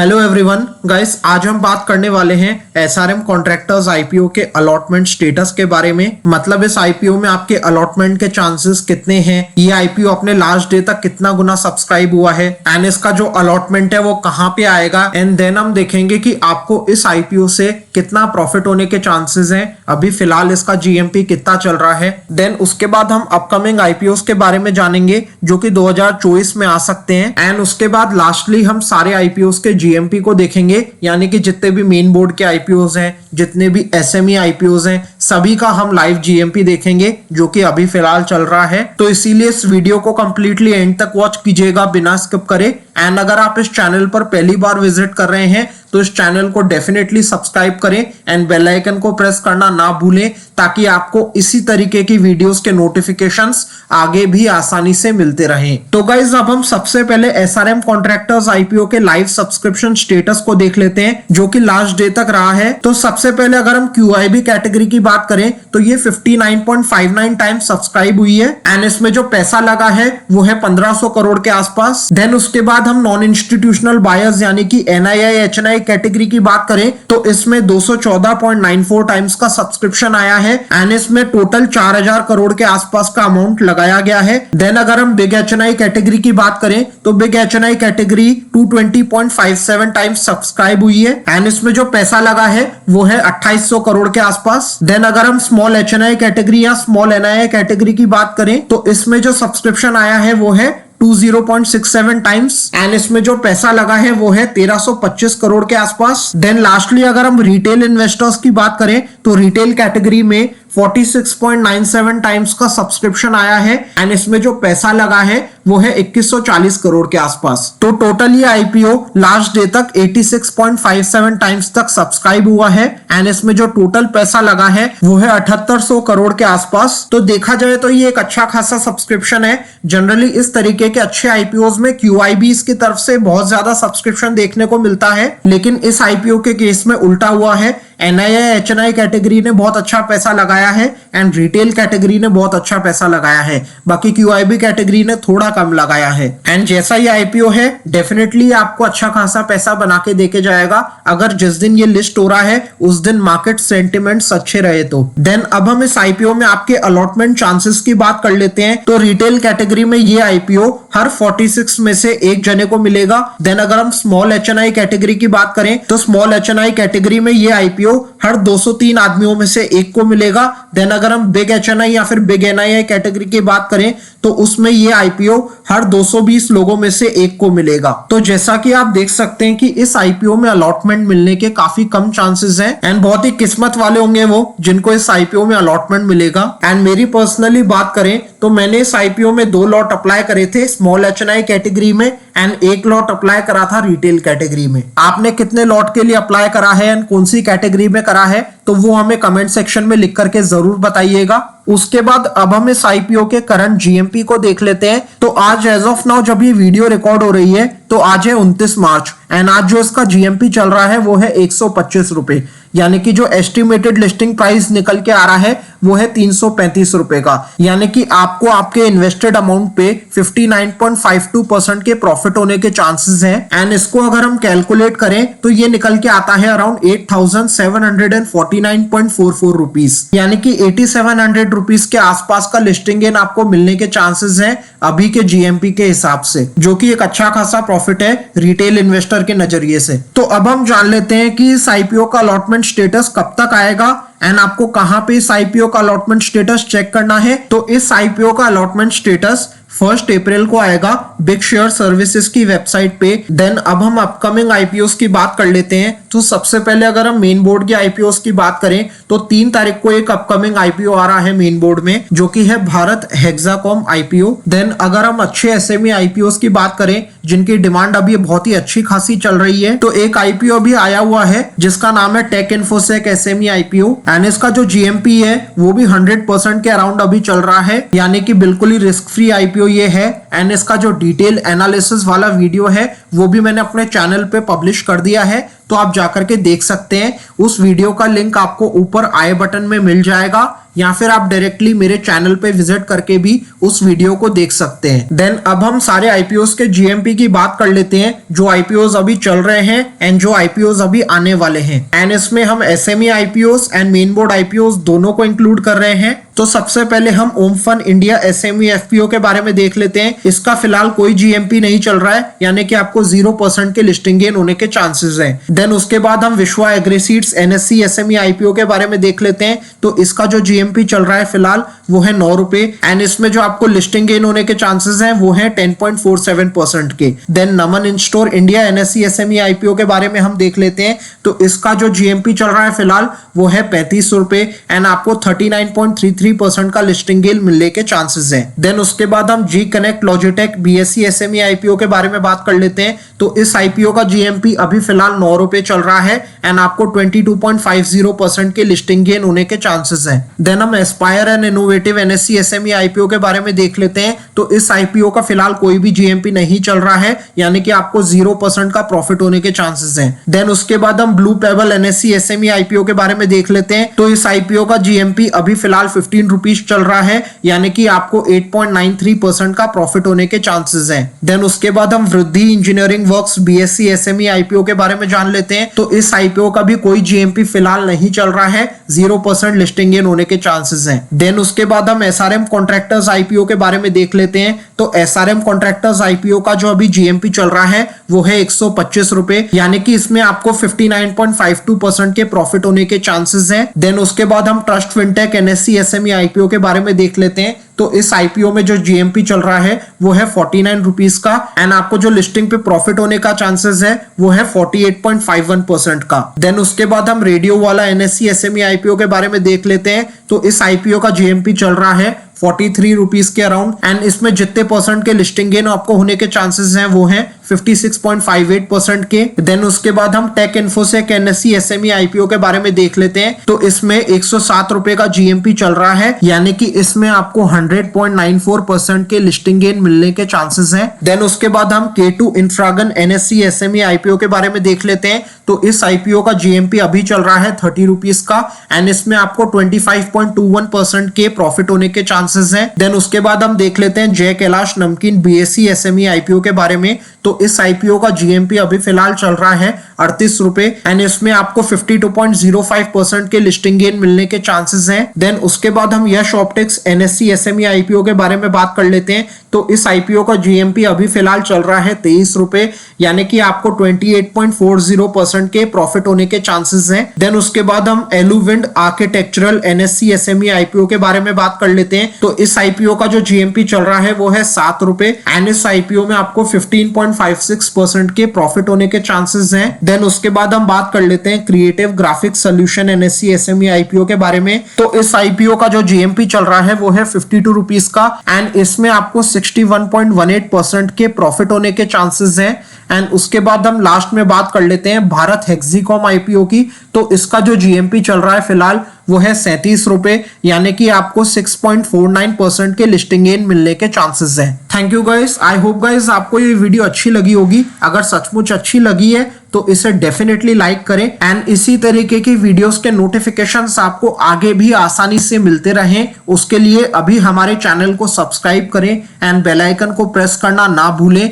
Hello everyone guys, आज हम बात करने वाले हैं एसआरएम कॉन्ट्रैक्टर्स आईपीओ के अलॉटमेंट स्टेटस के बारे में। मतलब इस आईपीओ में आपके अलॉटमेंट के चांसेस कितने हैं, ये आईपीओ अपने लास्ट डे तक कितना गुना सब्सक्राइब हुआ है एंड इसका जो अलॉटमेंट है वो कहां पे आएगा। एंड देन हम देखेंगे कि आपको इस आईपीओ से कितना प्रॉफिट होने के चांसेस हैं, अभी फिलहाल इसका जीएमपी कितना चल रहा है। देन उसके बाद हम अपकमिंग आईपीओ के बारे में जानेंगे जो कि 2024 में आ सकते हैं। एंड उसके बाद लास्टली हम सारे आईपीओ के जीएमपी को देखेंगे, यानी कि जितने भी मेन बोर्ड के आईपीओज हैं, जितने भी एसएमई आईपीओज हैं, सभी का हम लाइव जीएमपी देखेंगे जो कि अभी फिलहाल चल रहा है। तो इसीलिए इस वीडियो को कंप्लीटली एंड तक वॉच कीजिएगा बिना स्किप करे। एंड अगर आप इस चैनल पर पहली बार विजिट कर रहे हैं तो इस चैनल को डेफिनेटली सब्सक्राइब करें एंड बेल आइकन को प्रेस करना ना भूलें, ताकि आपको इसी तरीके की वीडियोस के नोटिफिकेशंस आगे भी आसानी से मिलते रहें। तो गाइज अब हम सबसे पहले एसआरएम कॉन्ट्रैक्टर्स आईपीओ के लाइव सब्सक्रिप्शन स्टेटस को देख लेते हैं जो कि लास्ट डे तक रहा है। तो सबसे पहले अगर हम क्यूआईबी कैटेगरी की बात करें तो ये 59.59 टाइम्स सब्सक्राइब हुई है एंड इसमें जो पैसा लगा है वो है 1500 करोड़ के आसपास। देन उसके बाद हम नॉन इंस्टीट्यूशनल बायर्स यानी कि एनआईआई एचएनआई कैटेगरी की बात करें तो इसमें 214.94 टाइम्स का सब्सक्रिप्शन आया है एंड इसमें टोटल 4000 करोड़ के आसपास का अमाउंट लगाया गया है। देन अगर हम बिग एचएनआई कैटेगरी की बात करें तो big HNI category 220.57 times subscribe हुई है एंड इसमें जो पैसा लगा है वो है 2800 करोड़ के आसपास। देन अगर हम स्मॉल एचएनआई कैटेगरी या स्मॉल एनआईआई कैटेगरी की बात करें तो इसमें जो सब्सक्रिप्शन आया है वो है 20.67 टाइम्स एंड इसमें जो पैसा लगा है वो है 1325 करोड़ के आसपास। देन लास्टली अगर हम रिटेल इन्वेस्टर्स की बात करें तो रिटेल कैटेगरी में 46.97 टाइम्स का सब्सक्रिप्शन आया है एंड इसमें जो पैसा लगा है वो है 2140 करोड़ के आसपास। तो टोटल ये आईपीओ लास्ट डे तक 86.57 टाइम्स तक सब्सक्राइब हुआ है एंड इसमें जो टोटल पैसा लगा है वो है 7800 करोड़ के आसपास। तो देखा जाए तो ये एक अच्छा खासा सब्सक्रिप्शन है। जनरली इस तरीके के अच्छे आईपीओ में क्यूआईबी की तरफ से बहुत ज्यादा सब्सक्रिप्शन देखने को मिलता है, लेकिन इस आईपीओ के केस में उल्टा हुआ है। एनआईआई एचएनआई कैटेगरी ने बहुत अच्छा पैसा लगाया है एंड रिटेल कैटेगरी ने बहुत अच्छा पैसा लगाया है, बाकी क्यूआईबी कैटेगरी ने थोड़ा कम लगाया है। एंड जैसा ये आईपीओ है डेफिनेटली आपको अच्छा खासा पैसा बना के देके जाएगा अगर जिस दिन ये लिस्ट हो रहा है उस दिन मार्केट सेंटिमेंट्स अच्छे रहे तो। देन अब हम इस आईपीओ में आपके अलॉटमेंट चांसेस की बात कर लेते हैं। तो रिटेल कैटेगरी में ये आईपीओ हर 46 में से एक जने को मिलेगा। देन अगर हम स्मॉल एचएनआई कैटेगरी की बात करें तो स्मॉल एचएनआई कैटेगरी में ये आईपीओ हर 203 आदमियों में से एक को मिलेगा। देन अगर हम बिग एचएनआई या फिर बिग एनआईआई कैटेगरी की बात करें तो उसमें ये आईपीओ हर 220 लोगों में से एक को मिलेगा। तो जैसा कि आप देख सकते हैं कि इस आईपीओ में अलॉटमेंट मिलने के काफी कम चांसेस हैं एंड बहुत ही किस्मत वाले होंगे वो जिनको इस आईपीओ में अलॉटमेंट मिलेगा। एंड मेरी पर्सनली बात करें तो मैंने इस आईपीओ में 2 लॉट अप्लाई करे थे स्मॉल एचएनआई कैटेगरी में एंड 1 लॉट अप्लाई करा था रिटेल कैटेगरी में। आपने कितने लॉट के लिए अप्लाई करा है एंड कौन सी कैटेगरी में करा है तो वो हमें कमेंट सेक्शन में लिख करके जरूर बताइएगा। उसके बाद अब हम इस आईपीओ के करंट जीएमपी को देख लेते हैं। तो आज एज ऑफ नाउ जब ये वीडियो रिकॉर्ड हो रही है तो आज है 29 मार्च एंड आज जो इसका जीएमपी चल रहा है वो है 125 रुपए, यानी कि जो एस्टिमेटेड लिस्टिंग प्राइस निकल के आ रहा है वो है 335 रुपए का, यानी कि आपको आपके इन्वेस्टेड अमाउंट पे 59.52% के प्रॉफिट होने के चांसेस हैं। एंड इसको अगर हम कैलकुलेट करें तो ये निकल के आता है अराउंड 8749.44 रुपीस, यानी कि 8700 रुपीस के आसपास का लिस्टिंग गेन आपको मिलने के चांसेस हैं अभी के जीएमपी के हिसाब से, जो कि एक अच्छा खासा प्रॉफिट है रिटेल इन्वेस्टर के नजरिए से। तो अब हम जान लेते हैं कि इस आईपीओ का अलॉटमेंट स्टेटस कब तक आएगा एंड आपको कहां पे इस आईपीओ का अलॉटमेंट स्टेटस चेक करना है। तो इस आईपीओ का अलॉटमेंट स्टेटस 1 अप्रैल को आएगा बिग शेयर सर्विसेज की वेबसाइट पे। देन अब हम अपकमिंग आईपीओस की बात कर लेते हैं। तो सबसे पहले अगर हम मेन बोर्ड के आईपीओस की बात करें तो 3 तारीख को एक अपकमिंग आईपीओ आ रहा है मेन बोर्ड में जो कि है भारत हेक्साकॉम आईपीओ। देन अगर हम अच्छे एसएमई आईपीओस की बात करें जिनकी डिमांड अभी बहुत ही अच्छी खासी चल रही है, तो एक आईपीओ भी आया हुआ है जिसका नाम है Tech Infosec SME IPO and इसका जो जीएमपी है वो भी 100% के अराउंड अभी चल रहा है, यानी कि बिल्कुल ही रिस्क फ्री आईपीओ ये है। एंड इसका जो डिटेल एनालिसिस वाला वीडियो है वो भी मैंने अपने चैनल पे पब्लिश कर दिया है, तो आप जाकर के देख सकते हैं। उस वीडियो का लिंक आपको ऊपर आई बटन में मिल जाएगा, या फिर आप डायरेक्टली मेरे चैनल पे विजिट करके भी उस वीडियो को देख सकते हैं। देन अब हम सारे आईपीओस के जीएमपी की बात कर लेते हैं, जो आईपीओस अभी चल रहे हैं एंड जो आईपीओस अभी आने वाले हैं। एंड इसमें हम SME IPOs and main board IPOs दोनों को इंक्लूड कर रहे हैं। तो सबसे पहले हम ओम फन इंडिया एसएमई एफपीओ के बारे में देख लेते हैं। इसका फिलहाल कोई जीएमपी नहीं चल रहा है, यानी कि आपको 0% के लिस्टिंग गेन होने के चांसेस हैं। देन उसके बाद हम विश्वा एग्रीसीड्स एनएससी एसएमई आईपीओ के बारे में देख लेते हैं। तो इसका जो जीएमपी चल रहा है फिलहाल वो है 9 रुपए, एंड इसमें जो आपको लिस्टिंग गेन होने के चांसेस हैं वो है 10.47% के। देन नमन in store India NSC SME IPO के बारे में हम देख लेते हैं। तो इसका जो जीएमपी चल रहा है फिलहाल वो है 35 रुपए, एंड आपको 39.33% का लिस्टिंग गेन मिलने के चांसेस हैं। देन उसके बाद हम G connect Logitech BSC SME IPO के बारे में बात कर लेते हैं। तो इस आईपीओ का जीएमपी अभी फिलहाल 9 रुपए चल रहा है, एंड आपको 22.50% के लिस्टिंग गेन होने के चांसेस हैं। देन हम Aspire and innovative NSC SME IPO के बारे में देख लेते हैं। तो इस आईपीओ का फिलहाल कोई भी जीएमपी नहीं चल रहा है, यानी कि आपको 0% का प्रॉफिट होने के चांसेस हैं। देन उसके बाद हम blue payable NSC SME IPO के बारे में देख लेते हैं। तो इस आईपीओ का जीएमपी अभी फिलहाल 15 रुपीज चल रहा है, यानी कि आपको 8.93% का प्रॉफिट होने के चांसेस हैं। देन उसके बाद हम वृद्धि engineering works BSc SME IPO के बारे में जान लेते हैं। तो इस आईपीओ का भी कोई जीएमपी फिलहाल नहीं चल रहा है, 0% लिस्टिंग गेन होने के चांसेस हैं। देन उसके बाद हम एसआरएम कॉन्ट्रैक्टर्स आईपीओ के बारे में देख लेते हैं। तो एसआरएम कॉन्ट्रैक्टर्स आईपीओ का जो अभी जीएमपी चल रहा है वो है 125 रुपए, यानी कि इसमें आपको 59.52% के प्रॉफिट होने के चांसेस हैं। देन उसके बाद हम trust fintech NSC SME IPO के बारे में देख लेते हैं। तो इस आईपीओ में जो जीएमपी चल रहा है वो है 49 रुपीज का, एंड आपको जो लिस्टिंग पे प्रॉफिट होने का चांसेस है वो है 48.51% का। देन उसके बाद हम रेडियो वाला एनएससी एसएमई आईपीओ के बारे में देख लेते हैं। तो इस आईपीओ का जीएमपी चल रहा है 43 रुपीज के अराउंड, एंड इसमें जितने परसेंट के लिस्टिंग गेन आपको होने के चांसेस हैं वो है 56.58% के। देन उसके बाद हम Tech Infosec NSC SME IPO के बारे में देख लेते हैं। तो इसमें 107 रुपए का जीएमपी चल रहा है, यानी कि इसमें आपको 100.94% के लिस्टिंग गेन मिलने के चांसेस हैं। देन उसके बाद हम K2 इंफ्रागन एनएससी एसएमई आईपीओ के बारे में देख लेते हैं। तो इस आईपीओ का जीएमपी अभी चल रहा है 30 रुपीज का, एंड इसमें आपको 25.21% के प्रॉफिट होने के चांसेस हैं। देन उसके बाद हम देख लेते हैं जय कैलाश नमकीन बीएससी एसएमई आईपीओ के बारे में। तो इस आईपीओ का जीएमपी अभी फिलहाल चल रहा है 38 रुपए, एंड इसमें आपको 52.05% के लिस्टिंग गेन मिलने के चांसेस हैं। देन उसके बाद हम यश ऑप्टिक्स एनएससी एसएमई आईपीओ के बारे में बात कर लेते हैं। तो इस आईपीओ का जीएमपी अभी फिलहाल चल रहा है 23 रुपए, यानी कि आपको 28.40% के प्रॉफिट होने के चांसेस हैं। देन उसके बाद हम एलुविंड आर्किटेक्चरल एनएससी एसएमई आईपीओ के बारे में बात कर लेते हैं। तो इस आईपीओ का जो जीएमपी चल रहा है वो है 7 रुपए, एंड इस आईपीओ में आपको 15.56% के प्रॉफिट होने के चांसेस हैं। देन उसके बाद हम बात कर लेते हैं creative graphics solution NSC SME IPO के बारे में। तो इस आईपीओ का जो जीएमपी चल रहा है वो है 52 रुपीज का, एंड इसमें आपको 61.18% के प्रॉफिट होने के चांसेस हैं। एंड उसके बाद हम लास्ट में बात कर लेते हैं भारत हेक्सिकॉम आईपीओ की। तो इसका जो जीएमपी चल रहा है फिलहाल वो है 37 रुपए, यानी कि आपको 6.49% के लिस्टिंग गेन मिलने के चांसेस हैं। Thank you guys, I hope guys आपको ये वीडियो अच्छी लगी होगी। अगर सचमुच अच्छी लगी है तो इसे डेफिनेटली लाइक करें, एंड इसी तरीके की वीडियोस के नोटिफिकेशंस आपको आगे भी आसानी से मिलते रहें। उसके लिए अभी हमारे चैनल को सब्सक्राइब करें एंड बेल आइकन को प्रेस करना ना भूलें।